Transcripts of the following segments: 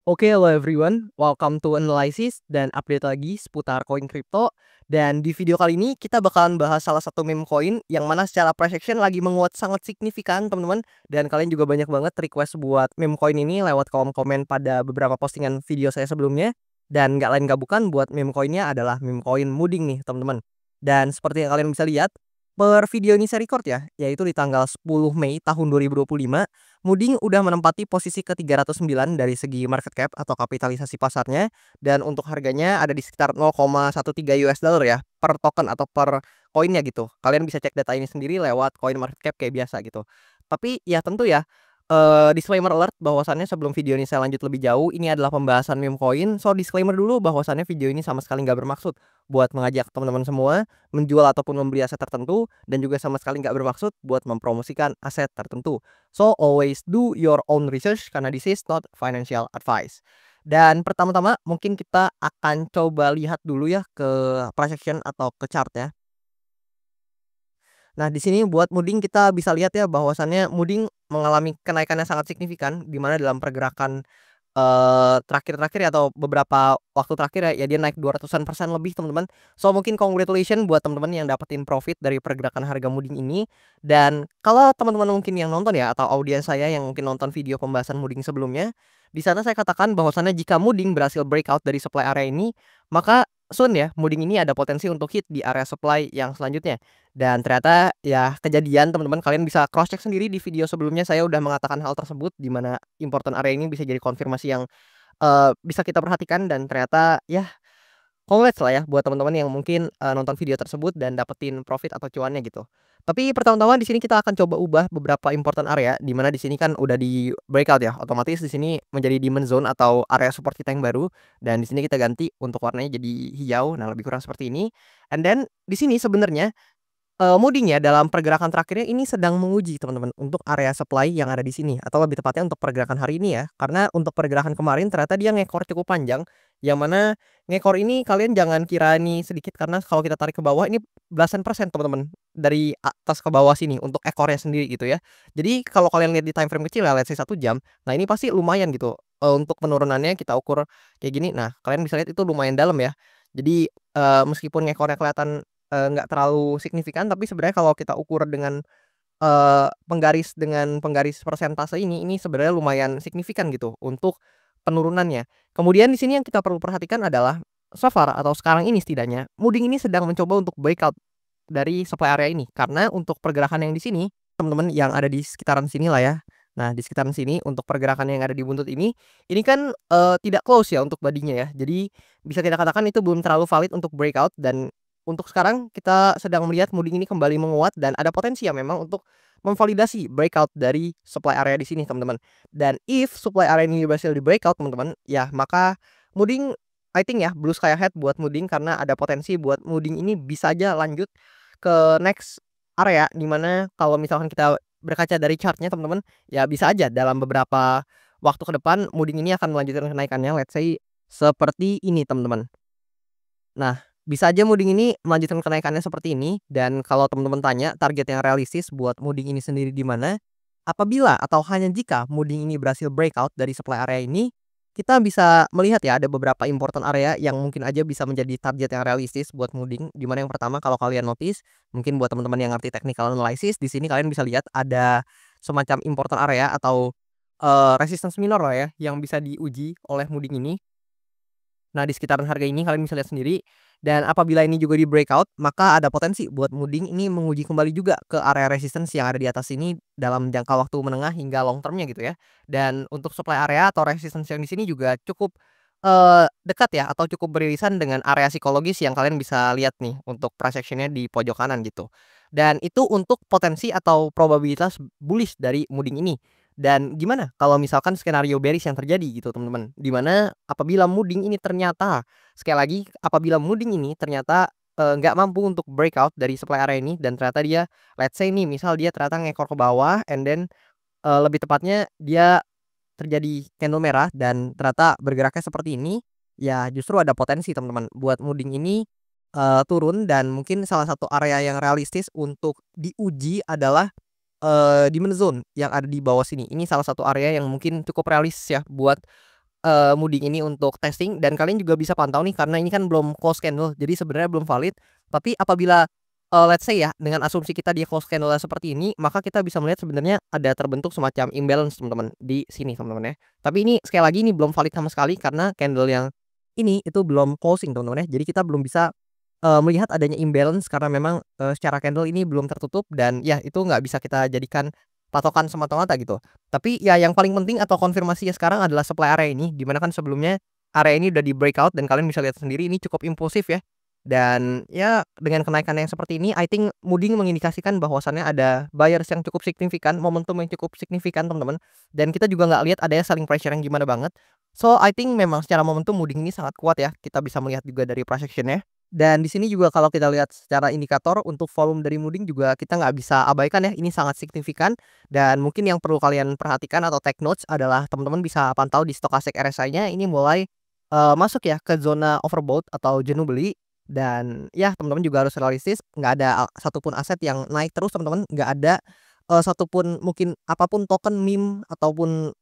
Oke, hello everyone. Welcome to Analysis dan update lagi seputar koin kripto. Dan di video kali ini kita bakalan bahas salah satu meme koin yang mana secara price action lagi menguat sangat signifikan, teman-teman. Dan kalian juga banyak banget request buat meme koin ini lewat kolom komen pada beberapa postingan video saya sebelumnya. Dan nggak lain nggak bukan buat meme koinnya adalah meme koin Muding nih, teman-teman. Dan seperti yang kalian bisa lihat, per video ini saya record ya, yaitu di tanggal 10 Mei tahun 2025. Muding udah menempati posisi ke-309 dari segi market cap atau kapitalisasi pasarnya, dan untuk harganya ada di sekitar $0,13 ya per token atau per koinnya gitu. Kalian bisa cek data ini sendiri lewat coin market cap kayak biasa gitu. Tapi ya tentu ya, disclaimer alert bahwasannya sebelum video ini saya lanjut lebih jauh, ini adalah pembahasan meme coin. So disclaimer dulu bahwasannya video ini sama sekali nggak bermaksud buat mengajak teman-teman semua menjual ataupun membeli aset tertentu, dan juga sama sekali nggak bermaksud buat mempromosikan aset tertentu. So always do your own research karena this is not financial advice. Dan pertama-tama mungkin kita akan coba lihat dulu ya ke price action atau ke chart ya. Nah, di sini buat Muding kita bisa lihat ya bahwasannya Muding mengalami kenaikan yang sangat signifikan di mana dalam pergerakan terakhir-terakhir ya atau beberapa waktu terakhir ya dia naik 200% lebih, teman-teman. So mungkin congratulation buat teman-teman yang dapetin profit dari pergerakan harga Muding ini. Dan kalau teman-teman mungkin yang nonton ya atau audiens saya yang mungkin nonton video pembahasan Muding sebelumnya, di sana saya katakan bahwasannya jika Muding berhasil breakout dari supply area ini, maka soon ya Muding ini ada potensi untuk hit di area supply yang selanjutnya. Dan ternyata ya kejadian, teman-teman, kalian bisa cross check sendiri di video sebelumnya saya udah mengatakan hal tersebut di mana important area ini bisa jadi konfirmasi yang bisa kita perhatikan, dan ternyata ya congrats lah ya buat teman-teman yang mungkin nonton video tersebut dan dapetin profit atau cuannya gitu. Tapi pertama-tama di sini kita akan coba ubah beberapa important area di mana di sini kan udah di breakout ya. Otomatis di sini menjadi demon zone atau area support kita yang baru, dan di sini kita ganti untuk warnanya jadi hijau. Nah, lebih kurang seperti ini. And then di sini sebenarnya Muding ya dalam pergerakan terakhirnya ini sedang menguji, teman-teman, untuk area supply yang ada di sini atau lebih tepatnya untuk pergerakan hari ini ya. Karena untuk pergerakan kemarin ternyata dia ngekor cukup panjang, yang mana ngekor ini kalian jangan kira ini sedikit karena kalau kita tarik ke bawah ini belasan persen, teman-teman, dari atas ke bawah sini untuk ekornya sendiri gitu ya. Jadi kalau kalian lihat di time frame kecil ya, let's say 1 jam, nah ini pasti lumayan gitu, untuk penurunannya kita ukur kayak gini. Nah, kalian bisa lihat itu lumayan dalam ya. Jadi, meskipun ngekornya kelihatan nggak terlalu signifikan, tapi sebenarnya kalau kita ukur dengan, penggaris persentase ini sebenarnya lumayan signifikan gitu untuk penurunannya. Kemudian di sini yang kita perlu perhatikan adalah so far atau sekarang ini setidaknya, Muding ini sedang mencoba untuk breakout dari supply area ini. Karena untuk pergerakan yang di sini, teman-teman yang ada di sekitaran sini lah ya. Nah, di sekitaran sini untuk pergerakan yang ada di buntut ini kan, tidak close ya untuk bodinya ya. Jadi bisa kita katakan itu belum terlalu valid untuk breakout, dan untuk sekarang kita sedang melihat Muding ini kembali menguat dan ada potensi ya memang untuk memvalidasi breakout dari supply area di sini, teman-teman. Dan if supply area ini berhasil di breakout, teman-teman, ya maka Muding I think ya blue sky ahead buat Muding karena ada potensi buat Muding ini bisa aja lanjut ke next area, di mana kalau misalkan kita berkaca dari chartnya, teman-teman, ya bisa aja dalam beberapa waktu ke depan Muding ini akan melanjutkan kenaikannya, let's say seperti ini, teman-teman. Nah, bisa aja Muding ini melanjutkan kenaikannya seperti ini, dan kalau teman-teman tanya target yang realistis buat Muding ini sendiri di mana, apabila atau hanya jika Muding ini berhasil breakout dari supply area ini, kita bisa melihat ya ada beberapa important area yang mungkin aja bisa menjadi target yang realistis buat Muding. Di mana yang pertama kalau kalian notice, mungkin buat teman-teman yang ngerti technical analysis, di sini kalian bisa lihat ada semacam important area atau, resistance minor lah ya yang bisa diuji oleh Muding ini. Nah, di sekitaran harga ini kalian bisa lihat sendiri, dan apabila ini juga di breakout, maka ada potensi buat Muding ini menguji kembali juga ke area resistance yang ada di atas ini dalam jangka waktu menengah hingga long term-nya gitu ya. Dan untuk supply area atau resistance yang di sini juga cukup, dekat ya atau cukup beririsan dengan area psikologis yang kalian bisa lihat nih untuk price action-nya di pojok kanan gitu. Dan itu untuk potensi atau probabilitas bullish dari Muding ini. Dan gimana kalau misalkan skenario bearish yang terjadi gitu, teman-teman, di mana apabila Muding ini ternyata sekali lagi apabila Muding ini ternyata, nggak mampu untuk breakout dari supply area ini, dan ternyata dia let's say nih misal dia ternyata ngekor ke bawah and then, lebih tepatnya dia terjadi candle merah dan ternyata bergeraknya seperti ini, ya justru ada potensi, teman-teman, buat Muding ini, turun, dan mungkin salah satu area yang realistis untuk diuji adalah di zone yang ada di bawah sini. Ini salah satu area yang mungkin cukup realis ya buat, mudding ini untuk testing dan kalian juga bisa pantau nih karena ini kan belum close candle, jadi sebenarnya belum valid. Tapi apabila, let's say ya, dengan asumsi kita dia close candle seperti ini, maka kita bisa melihat sebenarnya ada terbentuk semacam imbalance teman-teman, di sini teman-teman ya. Tapi ini sekali lagi ini belum valid sama sekali karena candle yang ini itu belum closing teman-teman ya. Jadi kita belum bisa, melihat adanya imbalance karena memang, secara candle ini belum tertutup dan ya itu nggak bisa kita jadikan patokan semata-mata gitu. Tapi ya yang paling penting atau konfirmasinya sekarang adalah supply area ini, di mana kan sebelumnya area ini udah di breakout dan kalian bisa lihat sendiri ini cukup impulsif ya. Dan ya dengan kenaikan yang seperti ini I think mudding mengindikasikan bahwasannya ada buyers yang cukup signifikan, momentum yang cukup signifikan teman-teman. Dan kita juga nggak lihat adanya selling pressure yang gimana banget. So I think memang secara momentum mudding ini sangat kuat ya. Kita bisa melihat juga dari price action-nya. Dan di sini juga kalau kita lihat secara indikator untuk volume dari mudding juga kita nggak bisa abaikan ya, ini sangat signifikan. Dan mungkin yang perlu kalian perhatikan atau take notes adalah teman-teman bisa pantau di stochastic RSI-nya ini mulai, masuk ya ke zona overbought atau jenuh beli. Dan ya teman-teman juga harus realistis, nggak ada satupun aset yang naik terus teman-teman, nggak ada, satupun mungkin apapun token, meme, ataupun,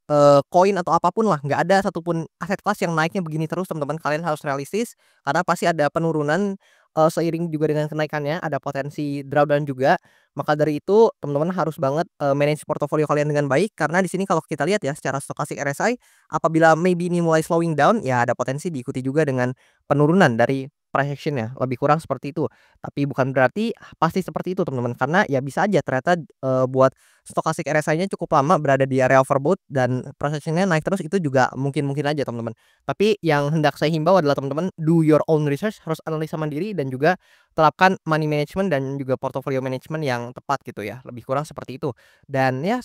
koin atau apapun lah, nggak ada satupun aset kelas yang naiknya begini terus teman-teman. Kalian harus realistis, karena pasti ada penurunan, seiring juga dengan kenaikannya, ada potensi drawdown juga. Maka dari itu teman-teman harus banget, manage portofolio kalian dengan baik, karena di sini kalau kita lihat ya secara stochastic RSI, apabila maybe ini mulai slowing down, ya ada potensi diikuti juga dengan penurunan dari price action-nya, lebih kurang seperti itu. Tapi bukan berarti pasti seperti itu teman-teman, karena ya bisa aja ternyata, buat stochastic RSI-nya cukup lama berada di area overbought dan price action-nya naik terus itu juga mungkin-mungkin aja teman-teman. Tapi yang hendak saya himbau adalah teman-teman do your own research, harus analisa mandiri dan juga terapkan money management dan juga portfolio management yang tepat gitu ya, lebih kurang seperti itu. Dan ya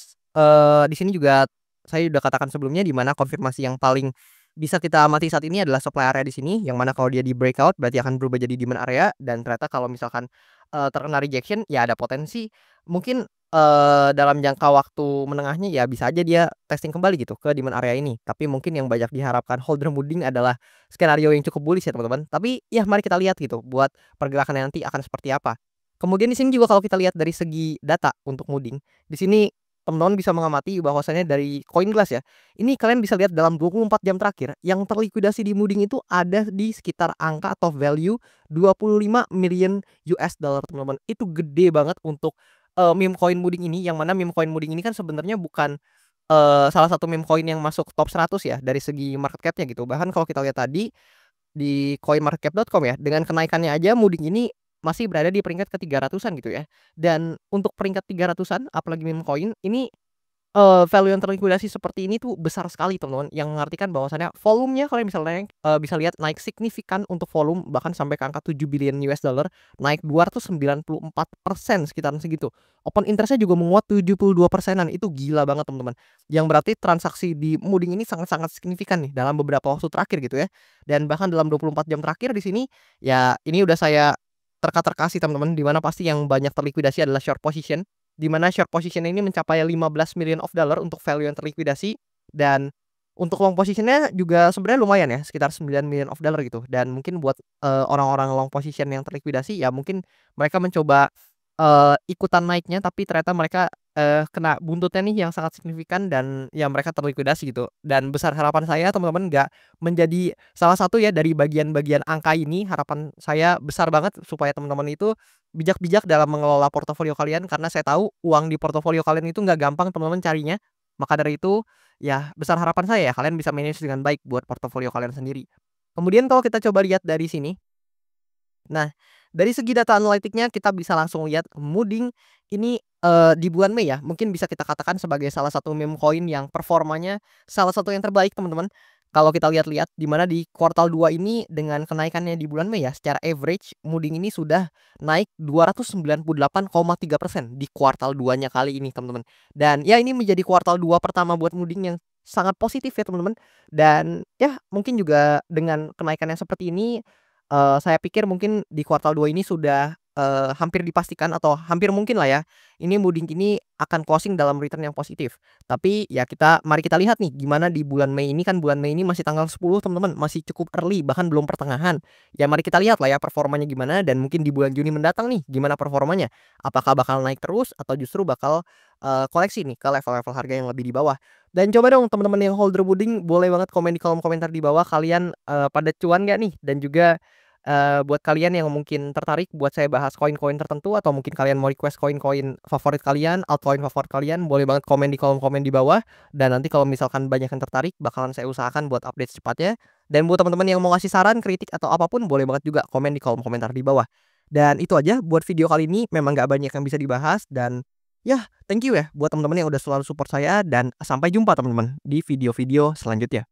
di sini juga saya udah katakan sebelumnya di mana konfirmasi yang paling bisa kita amati saat ini adalah supply area di sini, yang mana kalau dia di breakout berarti akan berubah jadi demand area dan ternyata kalau misalkan, terkena rejection ya ada potensi mungkin, dalam jangka waktu menengahnya ya bisa aja dia testing kembali gitu ke demand area ini. Tapi mungkin yang banyak diharapkan holder mudding adalah skenario yang cukup bullish ya teman-teman. Tapi ya mari kita lihat gitu buat pergerakan nanti akan seperti apa. Kemudian di sini juga kalau kita lihat dari segi data untuk mudding, di sini teman-teman bisa mengamati bahwasannya dari CoinGlass ya, ini kalian bisa lihat dalam 24 jam terakhir yang terlikuidasi di mudding itu ada di sekitar angka atau value 25 million US dollar teman-teman. Itu gede banget untuk, meme coin mudding ini, yang mana meme coin mudding ini kan sebenarnya bukan, salah satu meme coin yang masuk top 100 ya dari segi market cap-nya gitu. Bahkan kalau kita lihat tadi di coinmarketcap.com ya, dengan kenaikannya aja mudding ini masih berada di peringkat ke-300-an gitu ya. Dan untuk peringkat 300-an apalagi meme coin ini, value yang terlikuidasi seperti ini tuh besar sekali teman-teman, yang mengartikan bahwasannya volumenya kalian bisa naik bisa lihat naik signifikan untuk volume bahkan sampai ke angka 7 billion US dollar, naik 294% sekitaran segitu. Open interest-nya juga menguat 72%-an, itu gila banget teman-teman. Yang berarti transaksi di mudding ini sangat-sangat signifikan nih dalam beberapa waktu terakhir gitu ya. Dan bahkan dalam 24 jam terakhir di sini, ya ini udah saya terka-terka sih teman-teman, di mana pasti yang banyak terlikuidasi adalah short position. Di mana short position ini mencapai 15 million of dollar untuk value yang terlikuidasi dan untuk long positionnya juga sebenarnya lumayan ya, sekitar 9 million of dollar gitu. Dan mungkin buat, orang-orang long position yang terlikuidasi ya mungkin mereka mencoba, ikutan naiknya tapi ternyata mereka, kena buntutnya nih yang sangat signifikan dan ya mereka terlikuidasi gitu. Dan besar harapan saya teman-teman nggak menjadi salah satu ya dari bagian-bagian angka ini, harapan saya besar banget supaya teman-teman itu bijak-bijak dalam mengelola portofolio kalian, karena saya tahu uang di portofolio kalian itu nggak gampang teman-teman carinya. Maka dari itu, ya besar harapan saya ya kalian bisa manage dengan baik buat portofolio kalian sendiri. Kemudian kalau kita coba lihat dari sini, nah dari segi data analitiknya kita bisa langsung lihat mudding ini, di bulan Mei ya, mungkin bisa kita katakan sebagai salah satu meme coin yang performanya salah satu yang terbaik teman-teman. Kalau kita lihat-lihat di mana di kuartal 2 ini dengan kenaikannya di bulan Mei ya, secara average mudding ini sudah naik 298,3% di kuartal 2-nya kali ini teman-teman. Dan ya ini menjadi kuartal 2 pertama buat mudding yang sangat positif ya teman-teman. Dan ya mungkin juga dengan kenaikan yang seperti ini, saya pikir mungkin di kuartal 2 ini sudah, hampir dipastikan atau hampir mungkin lah ya, ini mudding ini akan closing dalam return yang positif. Tapi ya mari kita lihat nih gimana di bulan Mei ini, kan bulan Mei ini masih tanggal 10 teman-teman, masih cukup early bahkan belum pertengahan. Ya mari kita lihat lah ya performanya gimana dan mungkin di bulan Juni mendatang nih gimana performanya. Apakah bakal naik terus atau justru bakal, koleksi nih ke level-level harga yang lebih di bawah. Dan coba dong teman-teman yang holder Budding boleh banget komen di kolom komentar di bawah kalian, pada cuan nggak nih? Dan juga, buat kalian yang mungkin tertarik buat saya bahas koin-koin tertentu atau mungkin kalian mau request koin-koin favorit kalian, altcoin favorit kalian, boleh banget komen di kolom komen di bawah. Dan nanti kalau misalkan banyak yang tertarik bakalan saya usahakan buat update secepatnya. Dan buat teman-teman yang mau ngasih saran, kritik, atau apapun boleh banget juga komen di kolom komentar di bawah. Dan itu aja buat video kali ini, memang nggak banyak yang bisa dibahas dan ya thank you ya buat teman-teman yang udah selalu support saya dan sampai jumpa teman-teman di video-video selanjutnya.